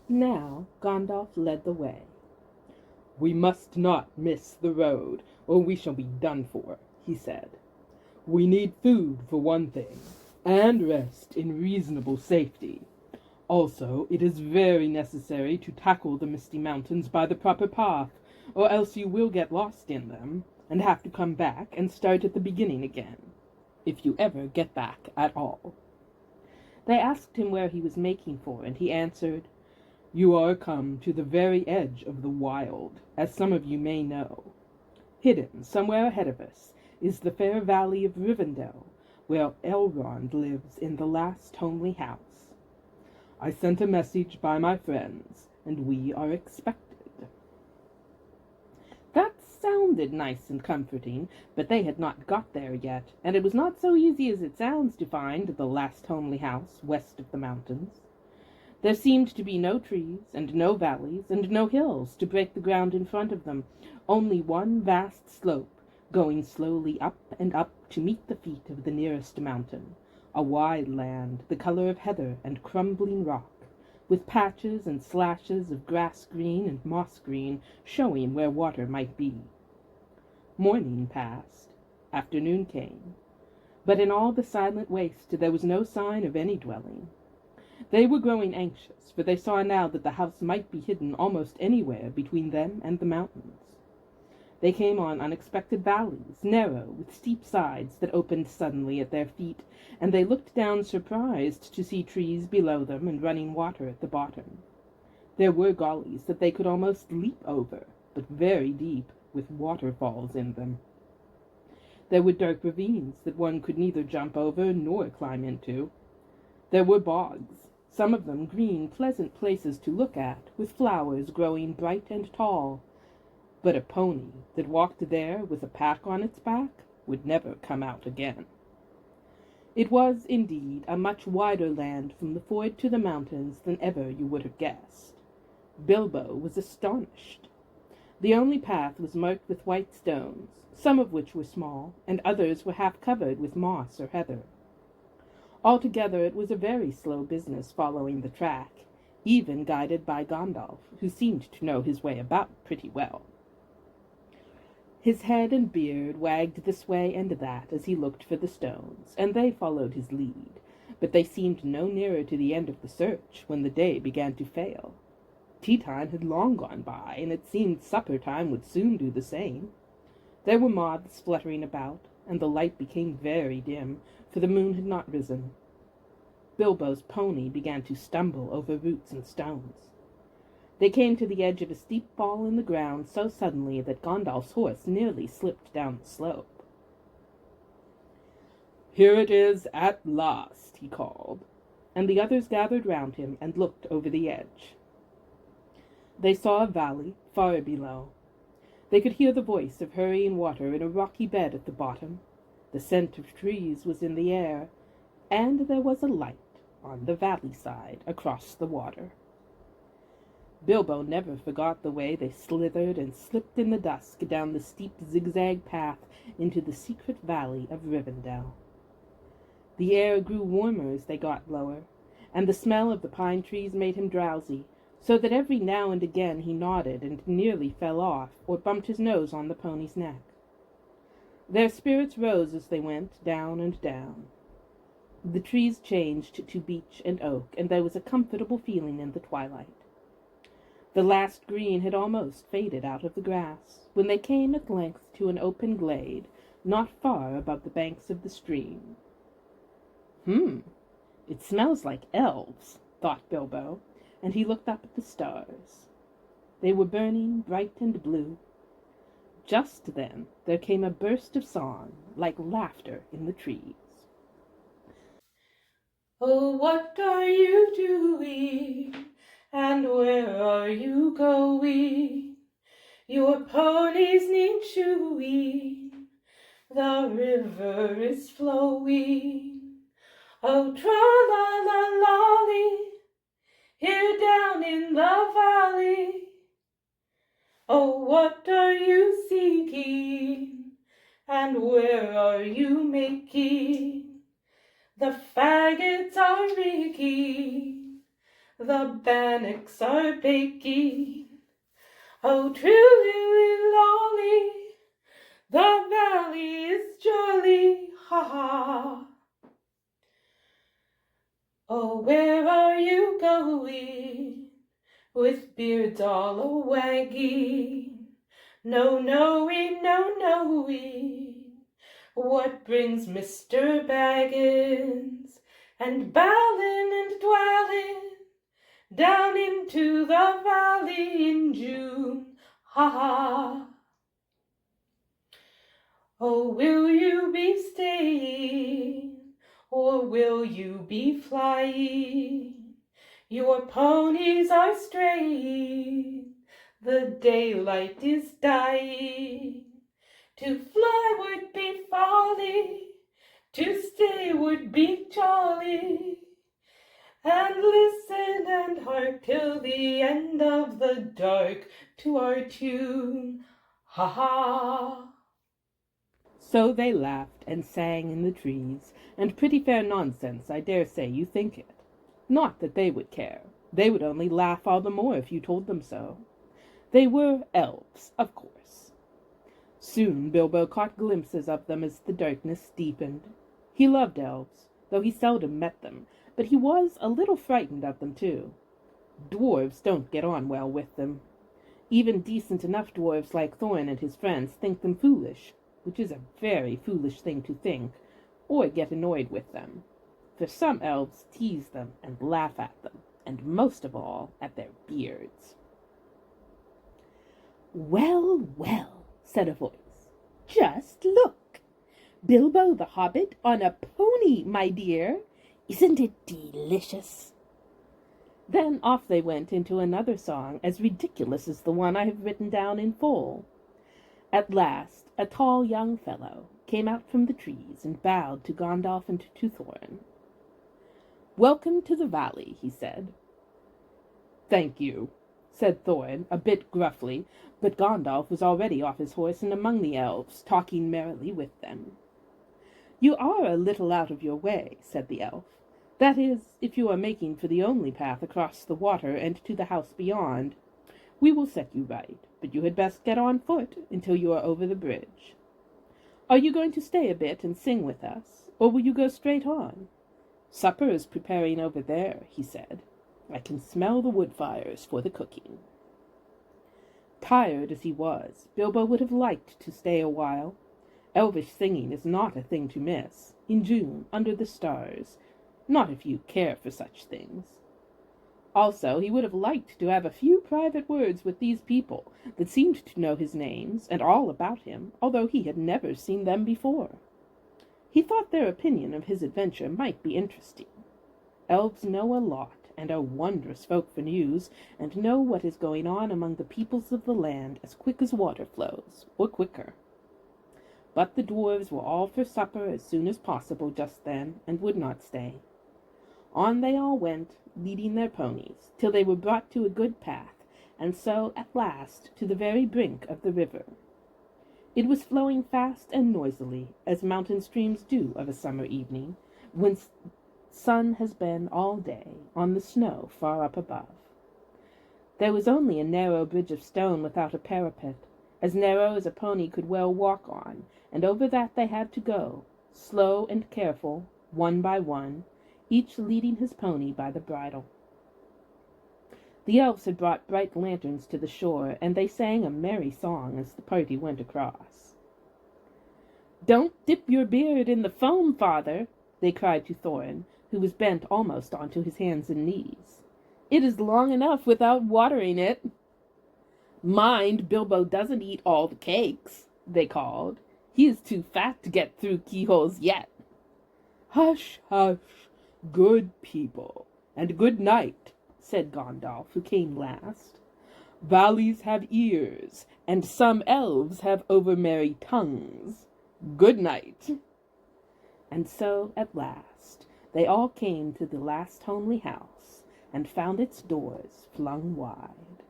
Now Gandalf led the way. "We must not miss the road, or we shall be done for," he said. "We need food, for one thing, and rest in reasonable safety. Also, it is very necessary to tackle the Misty Mountains by the proper path, or else you will get lost in them, and have to come back and start at the beginning again, if you ever get back at all." They asked him where he was making for, and he answered, "You are come to the very edge of the wild, as some of you may know. Hidden somewhere ahead of us is the fair valley of Rivendell, where Elrond lives in the last homely house. I sent a message by my friends, and we are expected." That sounded nice and comforting, but they had not got there yet, and it was not so easy as it sounds to find the last homely house west of the mountains. There seemed to be no trees, and no valleys, and no hills to break the ground in front of them, only one vast slope, going slowly up and up to meet the feet of the nearest mountain, a wide land, the color of heather and crumbling rock, with patches and slashes of grass green and moss green showing where water might be. Morning passed. Afternoon came. But in all the silent waste there was no sign of any dwelling. They were growing anxious, for they saw now that the house might be hidden almost anywhere between them and the mountains. They came on unexpected valleys, narrow, with steep sides that opened suddenly at their feet, and they looked down surprised to see trees below them and running water at the bottom. There were gullies that they could almost leap over, but very deep, with waterfalls in them. There were dark ravines that one could neither jump over nor climb into. There were bogs, some of them green, pleasant places to look at, with flowers growing bright and tall. But a pony that walked there with a pack on its back would never come out again. It was, indeed, a much wider land from the ford to the mountains than ever you would have guessed. Bilbo was astonished. The only path was marked with white stones, some of which were small, and others were half covered with moss or heather. Altogether it was a very slow business following the track, even guided by Gandalf, who seemed to know his way about pretty well. His head and beard wagged this way and that as he looked for the stones, and they followed his lead, but they seemed no nearer to the end of the search when the day began to fail. Tea-time had long gone by, and it seemed supper-time would soon do the same. There were moths fluttering about, and the light became very dim, for the moon had not risen. Bilbo's pony began to stumble over roots and stones. They came to the edge of a steep fall in the ground so suddenly that Gandalf's horse nearly slipped down the slope. "Here it is at last," he called, and the others gathered round him and looked over the edge. They saw a valley far below. They could hear the voice of hurrying water in a rocky bed at the bottom. The scent of trees was in the air, and there was a light on the valley side across the water. Bilbo never forgot the way they slithered and slipped in the dusk down the steep zigzag path into the secret valley of Rivendell. The air grew warmer as they got lower, and the smell of the pine trees made him drowsy, so that every now and again he nodded and nearly fell off or bumped his nose on the pony's neck. Their spirits rose as they went down and down. The trees changed to beech and oak, and there was a comfortable feeling in the twilight. The last green had almost faded out of the grass, when they came at length to an open glade, not far above the banks of the stream. It smells like elves," thought Bilbo, and he looked up at the stars. They were burning bright and blue. Just then there came a burst of song, like laughter in the trees. "Oh, what are you doing, and where are you going? Your ponies need shoeing, the river is flowing. Oh, tra-la-la-lolly, here down in the valley. Oh, what are you seeking, and where are you making? The faggots are making the bannocks are baking. Oh, truly lolly, the valley is jolly, ha ha. Oh, where are you going, with beards all a-wagging? No knowing, no knowing, what brings Mr. Baggins, and bowling and dwelling down into the valley in June, ha ha. Oh, will you be staying, or will you be flying? Your ponies are straying, the daylight is dying. To fly would be folly, to stay would be jolly. And listen and hark till the end of the dark to our tune, ha ha. So they laughed and sang in the trees, and pretty fair nonsense, I dare say you think it. Not that they would care. They would only laugh all the more if you told them so. They were elves, of course. Soon Bilbo caught glimpses of them as the darkness deepened. He loved elves, though he seldom met them, but he was a little frightened of them too. Dwarves don't get on well with them. Even decent enough dwarves like Thorin and his friends think them foolish, which is a very foolish thing to think, or get annoyed with them. For some elves tease them and laugh at them, and most of all at their beards. "Well, well," said a voice, "just look! Bilbo the Hobbit on a pony, my dear! Isn't it delicious?" Then off they went into another song as ridiculous as the one I have written down in full. At last a tall young fellow came out from the trees and bowed to Gandalf and to Thorin. "Welcome to the valley," he said. "Thank you," said Thorin, a bit gruffly, but Gandalf was already off his horse and among the elves, talking merrily with them. "You are a little out of your way," said the elf. "That is, if you are making for the only path across the water and to the house beyond. We will set you right, but you had best get on foot until you are over the bridge. Are you going to stay a bit and sing with us, or will you go straight on? Supper is preparing over there," he said. "I can smell the wood fires for the cooking." Tired as he was, Bilbo would have liked to stay a while. Elvish singing is not a thing to miss, in June, under the stars, not if you care for such things. Also, he would have liked to have a few private words with these people that seemed to know his names and all about him, although he had never seen them before. He thought their opinion of his adventure might be interesting. Elves know a lot, and are wondrous folk for news, and know what is going on among the peoples of the land as quick as water flows, or quicker. But the dwarves were all for supper as soon as possible just then, and would not stay. On they all went, leading their ponies, till they were brought to a good path, and so at last to the very brink of the river. It was flowing fast and noisily, as mountain streams do of a summer evening, when sun has been all day on the snow far up above. There was only a narrow bridge of stone without a parapet, as narrow as a pony could well walk on, and over that they had to go, slow and careful, one by one, each leading his pony by the bridle. The elves had brought bright lanterns to the shore, and they sang a merry song as the party went across. "Don't dip your beard in the foam, father," they cried to Thorin, who was bent almost onto his hands and knees. "It is long enough without watering it." "Mind, Bilbo doesn't eat all the cakes," they called. "He is too fat to get through keyholes yet." "Hush, hush, good people, and good night," said Gandalf, who came last. "Valleys have ears, and some elves have over-merry tongues. Good night." And so, at last, they all came to the last homely house, and found its doors flung wide.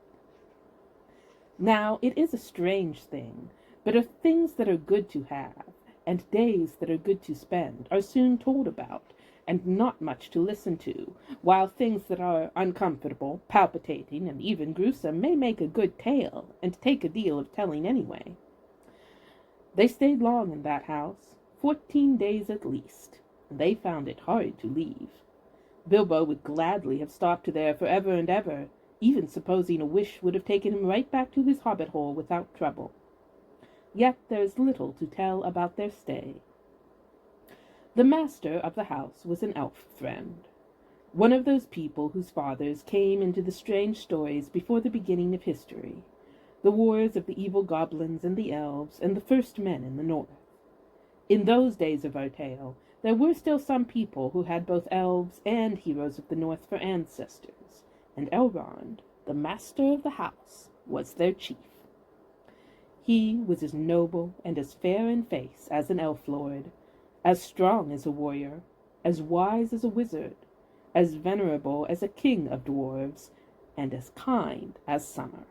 Now, it is a strange thing, but of things that are good to have, and days that are good to spend, are soon told about, and not much to listen to, while things that are uncomfortable, palpitating, and even gruesome may make a good tale, and take a deal of telling anyway. They stayed long in that house, 14 days at least, and they found it hard to leave. Bilbo would gladly have stopped there for ever and ever, even supposing a wish would have taken him right back to his hobbit hole without trouble. Yet there is little to tell about their stay. The master of the house was an elf friend, one of those people whose fathers came into the strange stories before the beginning of history, the wars of the evil goblins and the elves and the first men in the north. In those days of our tale, there were still some people who had both elves and heroes of the north for ancestors, and Elrond, the master of the house, was their chief. He was as noble and as fair in face as an elf lord, as strong as a warrior, as wise as a wizard, as venerable as a king of dwarves, and as kind as summer.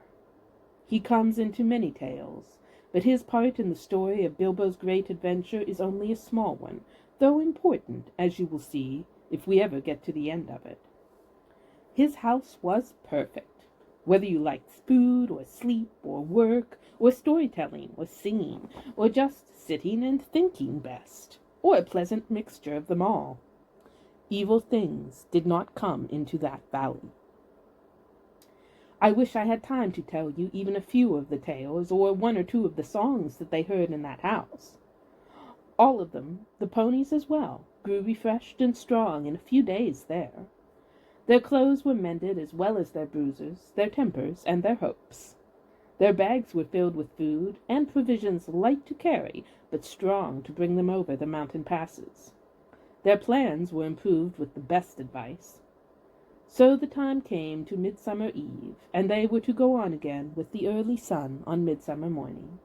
He comes into many tales, but his part in the story of Bilbo's great adventure is only a small one, though important, as you will see, if we ever get to the end of it. His house was perfect, whether you liked food, or sleep, or work, or storytelling, or singing, or just sitting and thinking best, or a pleasant mixture of them all. Evil things did not come into that valley. I wish I had time to tell you even a few of the tales, or one or two of the songs that they heard in that house. All of them, the ponies as well, grew refreshed and strong in a few days there. Their clothes were mended as well as their bruises, their tempers, and their hopes. Their bags were filled with food, and provisions light to carry, but strong to bring them over the mountain passes. Their plans were improved with the best advice. So the time came to Midsummer Eve, and they were to go on again with the early sun on Midsummer morning.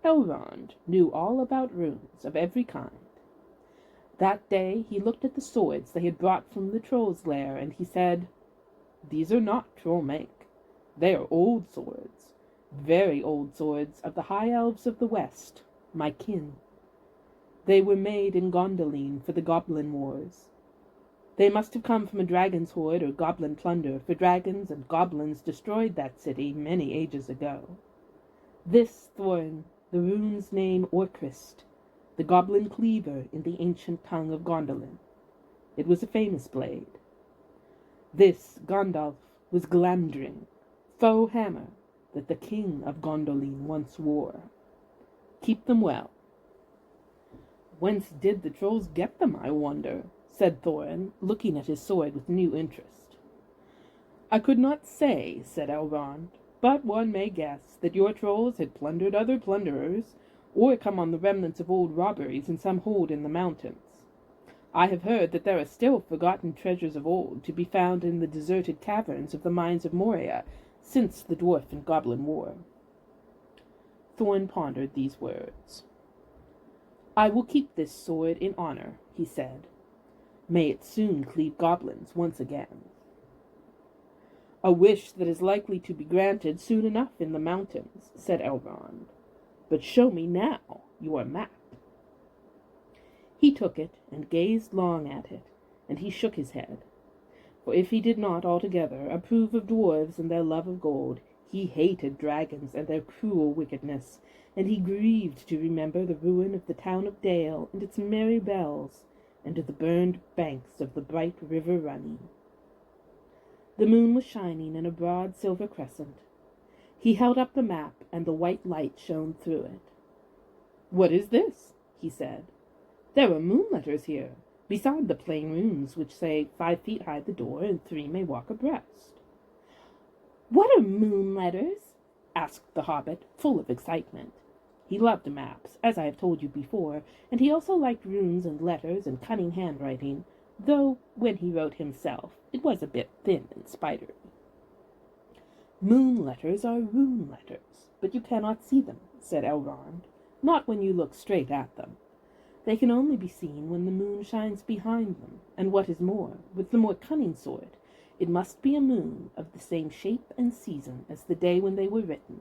Elrond knew all about runes of every kind. That day he looked at the swords they had brought from the troll's lair, and he said, "These are not troll make. They are old swords, very old swords of the high elves of the west, my kin. They were made in Gondolin for the goblin wars. They must have come from a dragon's hoard or goblin plunder, for dragons and goblins destroyed that city many ages ago. This thorn, the rune's name Orcrist, the goblin cleaver in the ancient tongue of Gondolin. It was a famous blade. This, Gandalf, was Glamdring, foe hammer that the king of Gondolin once wore. Keep them well." "Whence did the trolls get them, I wonder?" said Thorin, looking at his sword with new interest. "I could not say," said Elrond, "but one may guess that your trolls had plundered other plunderers, or come on the remnants of old robberies in some hold in the mountains. I have heard that there are still forgotten treasures of old to be found in the deserted caverns of the mines of Moria since the dwarf and goblin war." Thorin pondered these words. "I will keep this sword in honor," he said. "May it soon cleave goblins once again." "A wish that is likely to be granted soon enough in the mountains," said Elrond. "But show me now your map." He took it and gazed long at it, and he shook his head. For if he did not altogether approve of dwarves and their love of gold, he hated dragons and their cruel wickedness, and he grieved to remember the ruin of the town of Dale and its merry bells, and the burned banks of the bright river running. The moon was shining in a broad silver crescent. He held up the map, and the white light shone through it. "What is this?" he said. "There are moon letters here, beside the plain runes which say 5 feet hide the door, and 3 may walk abreast." "What are moon letters?" asked the hobbit, full of excitement. He loved maps, as I have told you before, and he also liked runes and letters and cunning handwriting, though when he wrote himself it was a bit thin and spidery. "Moon letters are rune letters, but you cannot see them," said Elrond, "not when you look straight at them. They can only be seen when the moon shines behind them, and what is more, with the more cunning sort, it must be a moon of the same shape and season as the day when they were written.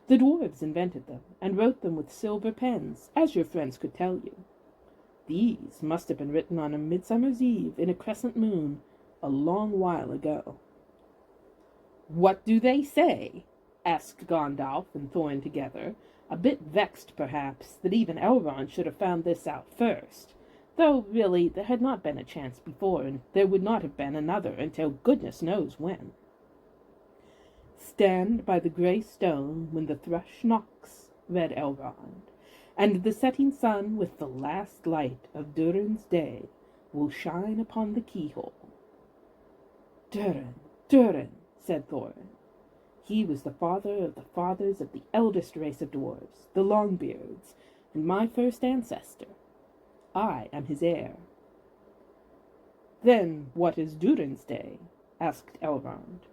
The dwarves invented them, and wrote them with silver pens, as your friends could tell you. These must have been written on a midsummer's eve in a crescent moon a long while ago. "What do they say?" asked Gandalf and Thorin together, a bit vexed, perhaps, that even Elrond should have found this out first, though really there had not been a chance before, and there would not have been another until goodness knows when. "Stand by the grey stone when the thrush knocks," read Elrond, "and the setting sun with the last light of Durin's day will shine upon the keyhole." "Durin, Durin," said Thorin. "He was the father of the fathers of the eldest race of dwarves, the Longbeards, and my first ancestor. I am his heir." "Then what is Durin's day?" asked Elrond.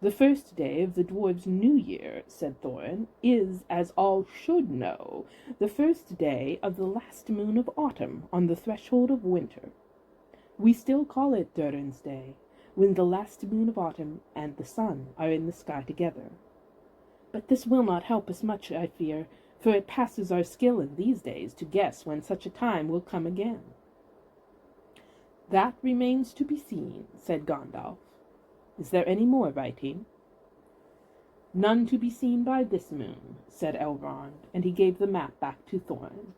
"The first day of the dwarves' new year," said Thorin, "is, as all should know, the first day of the last moon of autumn on the threshold of winter. We still call it Durin's day, when the last moon of autumn and the sun are in the sky together. But this will not help us much, I fear, for it passes our skill in these days to guess when such a time will come again." "That remains to be seen," said Gandalf. "Is there any more writing?" "None to be seen by this moon," said Elrond, and he gave the map back to Thorin.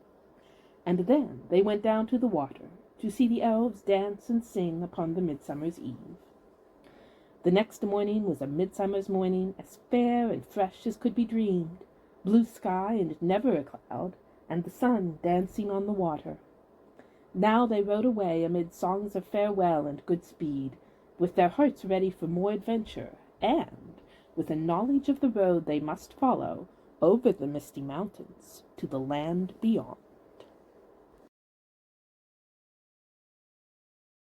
And then they went down to the water to see the elves dance and sing upon the midsummer's eve. The next morning was a midsummer's morning, as fair and fresh as could be dreamed, blue sky and never a cloud, and the sun dancing on the water. Now they rode away amid songs of farewell and good speed, with their hearts ready for more adventure, and with a knowledge of the road they must follow over the misty mountains to the land beyond.